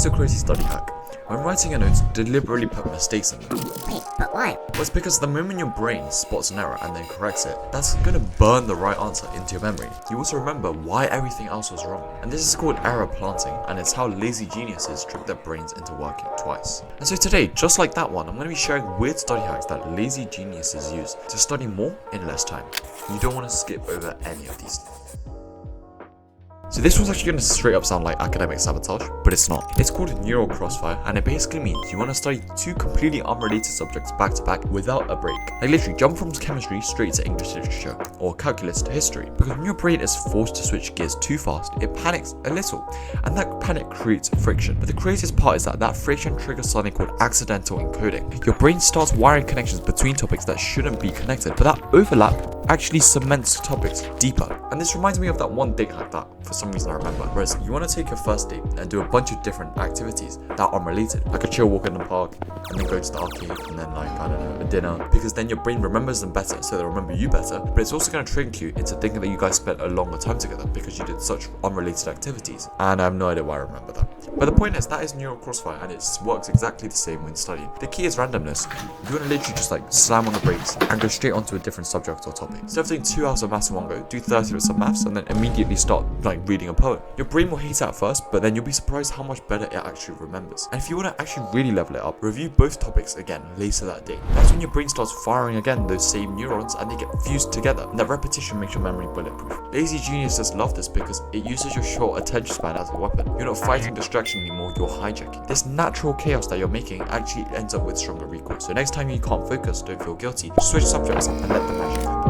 Here's a crazy study hack. When writing your notes, deliberately put mistakes in them. Wait, but why? Well, it's because the moment your brain spots an error and then corrects it, that's going to burn the right answer into your memory. You also remember why everything else was wrong. And this is called error planting, and it's how lazy geniuses trick their brains into working twice. And so today, just like that one, I'm going to be sharing weird study hacks that lazy geniuses use to study more in less time. You don't want to skip over any of these. So this one's actually going to straight up sound like academic sabotage, but it's not. It's called neural crossfire, and it basically means you want to study two completely unrelated subjects back to back without a break. Like literally jump from chemistry straight to English literature, or calculus to history. Because when your brain is forced to switch gears too fast, it panics a little, and that panic creates friction. But the craziest part is that friction triggers something called accidental encoding. Your brain starts wiring connections between topics that shouldn't be connected, but that overlap actually cements topics deeper. And this reminds me of that one date hack that for some reason I remember. Whereas you want to take your first date and do a bunch of different activities that are unrelated, like a chill walk in the park, and then go to the arcade, and then like, I don't know, a dinner, because then your brain remembers them better, so they'll remember you better, but it's also going to trick you into thinking that you guys spent a longer time together because you did such unrelated activities. And I have no idea why I remember that. But the point is, that is neural crossfire, and it works exactly the same when studying. The key is randomness. You want to literally just like slam on the brakes and go straight onto a different subject or topic. Instead of doing 2 hours of maths in one go, do 30 minutes of maths and then immediately start like reading a poem. Your brain will hate it at first, but then you'll be surprised how much better it actually remembers. And if you want to actually really level it up, review both topics again later that day. That's when your brain starts firing again those same neurons and they get fused together. And that repetition makes your memory bulletproof. Lazy geniuses love this because it uses your short attention span as a weapon. You're not fighting distraction anymore, you're hijacking. This natural chaos that you're making actually ends up with stronger recall. So next time you can't focus, don't feel guilty. Switch subjects up and let the magic happen.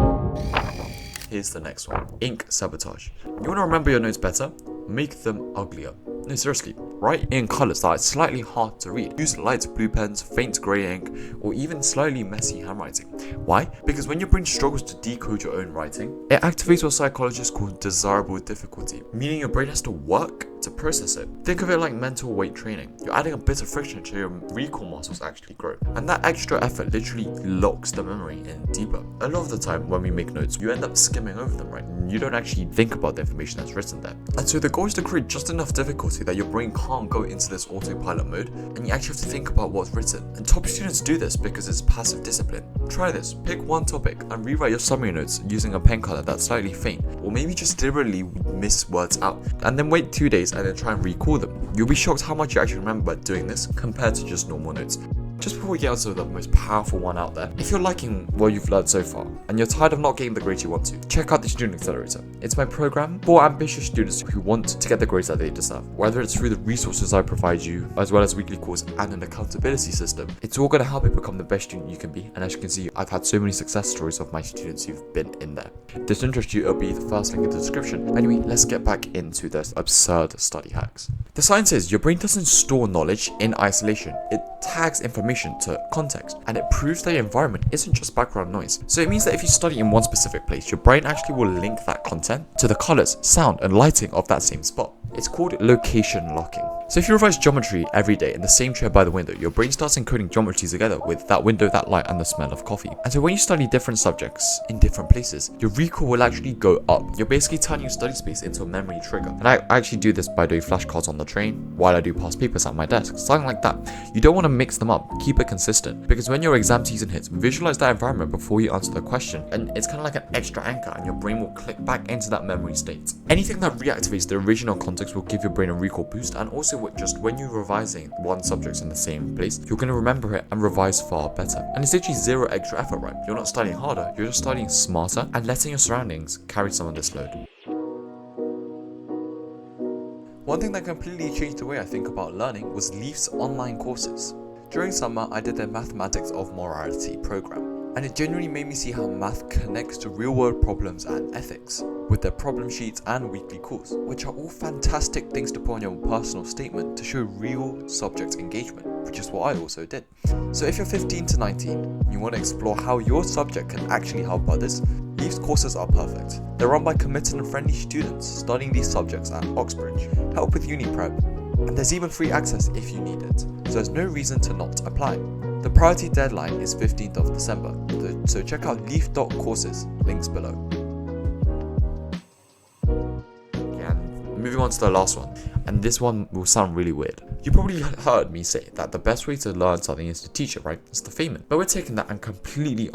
Here's the next one. Ink sabotage. You want to remember your notes better? Make them uglier. No, seriously, write in colors that are slightly hard to read. Use light blue pens, faint grey ink, or even slightly messy handwriting. Why? Because when your brain struggles to decode your own writing, it activates what psychologists call desirable difficulty, meaning your brain has to work to process it. Think of it like mental weight training. You're adding a bit of friction to your recall muscles actually grow. And that extra effort literally locks the memory in deeper. A lot of the time when we make notes, you end up skimming over them, right? You don't actually think about the information that's written there. And so the goal is to create just enough difficulty that your brain can't go into this autopilot mode, and you actually have to think about what's written. And top students do this because it's passive discipline. Try this. Pick one topic and rewrite your summary notes using a pen color that's slightly faint, or maybe just deliberately miss words out. And then wait 2 days and then try and recall them. You'll be shocked how much you actually remember by doing this compared to just normal notes. Just before we get onto the most powerful one out there, if you're liking what you've learned so far and you're tired of not getting the grades you want to, check out the Student Accelerator. It's my program for ambitious students who want to get the grades that they deserve. Whether it's through the resources I provide you, as well as weekly calls and an accountability system, it's all going to help you become the best student you can be. And as you can see, I've had so many success stories of my students who've been in there. If this interests you, it'll be the first link in the description. Anyway, let's get back into this absurd study hacks. The science is your brain doesn't store knowledge in isolation. It tags information to context, and it proves that your environment isn't just background noise. So it means that if you study in one specific place, your brain actually will link that content to the colors, sound, and lighting of that same spot. It's called location locking. So if you revise geometry every day in the same chair by the window, your brain starts encoding geometry together with that window, that light, and the smell of coffee. And so when you study different subjects in different places, your recall will actually go up. You're basically turning your study space into a memory trigger. And I actually do this by doing flashcards on the train while I do past papers at my desk, something like that. You don't want to mix them up, keep it consistent, because when your exam season hits, visualize that environment before you answer the question, and it's kind of like an extra anchor, and your brain will click back into that memory state. Anything that reactivates the original context will give your brain a recall boost, and also just when you're revising one subject in the same place, you're going to remember it and revise far better. And it's literally zero extra effort, right? You're not studying harder, you're just studying smarter and letting your surroundings carry some of this load. One thing that completely changed the way I think about learning was Leaf's online courses. During summer, I did their Mathematics of Morality program, and it genuinely made me see how math connects to real-world problems and ethics, with their problem sheets and weekly calls, which are all fantastic things to put on your personal statement to show real subject engagement, which is what I also did. So if you're 15 to 19 and you want to explore how your subject can actually help others, Leaf's courses are perfect. They're run by committed and friendly students studying these subjects at Oxbridge, help with uni prep, and there's even free access if you need it, so there's no reason to not apply. The priority deadline is 15th of December, so check out leaf.courses, links below. Moving on to the last one, and this one will sound really weird. You probably heard me say that the best way to learn something is to teach it, right? It's the feynman. But we're taking that and completely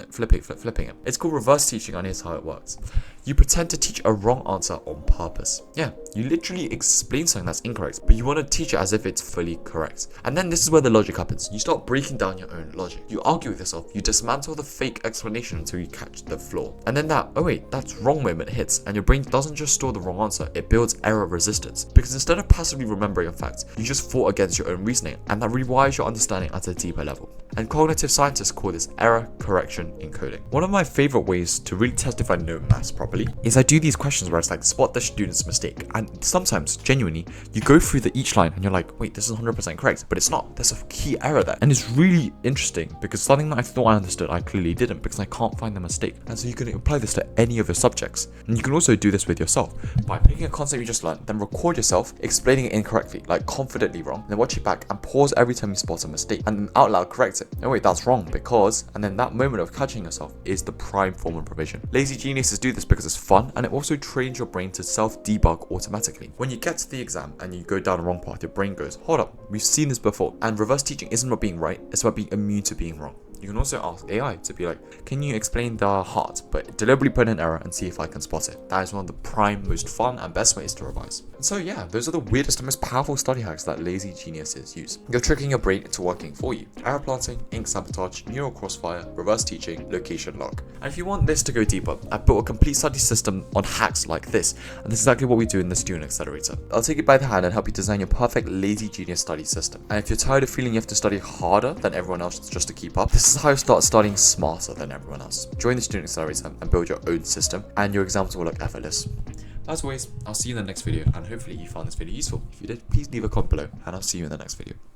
flipping it. It's called reverse teaching, and here's how it works. You pretend to teach a wrong answer on purpose. Yeah, you literally explain something that's incorrect, but you want to teach it as if it's fully correct. And then this is where the logic happens. You start breaking down your own logic. You argue with yourself. You dismantle the fake explanation until you catch the flaw. And then that, oh wait, that's wrong moment hits, and your brain doesn't just store the wrong answer, it builds error resistance. Because instead of passively remembering a fact, you just fought against your own reasoning, and that rewires your understanding at a deeper level. And cognitive scientists call this error correction encoding. One of my favorite ways to really test if I know maths properly is I do these questions where it's like spot the student's mistake, and sometimes genuinely you go through each line and you're like, wait, this is 100% correct, but it's not. There's a key error there, and it's really interesting because something that I thought I understood I clearly didn't because I can't find the mistake. And so you can apply this to any of your subjects, and you can also do this with yourself by picking a concept you just learned, then record yourself explaining it incorrectly, like confidently wrong, then watch it back and pause every time you spot a mistake, and then out loud correct it. Oh wait, that's wrong because, and then that moment of catching yourself is the prime form of revision. Lazy geniuses do this because it's fun, and it also trains your brain to self-debug automatically. When you get to the exam and you go down the wrong path, your brain goes, hold up, we've seen this before. And reverse teaching isn't about being right, it's about being immune to being wrong. You can also ask AI to be like, can you explain the heart, but deliberately put in an error and see if I can spot it. That is one of the prime, most fun and best ways to revise. And so yeah, those are the weirdest and most powerful study hacks that lazy geniuses use. You're tricking your brain into working for you. Error planting, ink sabotage, neural crossfire, reverse teaching, location lock. And if you want this to go deeper, I've built a complete study system on hacks like this, and this is exactly what we do in the Student Accelerator. I'll take you by the hand and help you design your perfect lazy genius study system. And if you're tired of feeling you have to study harder than everyone else just to keep up, this is how you start studying smarter than everyone else. Join the Student Accelerator and build your own system, and your exams will look effortless. As always, I'll see you in the next video, and hopefully you found this video useful. If you did, please leave a comment below, and I'll see you in the next video.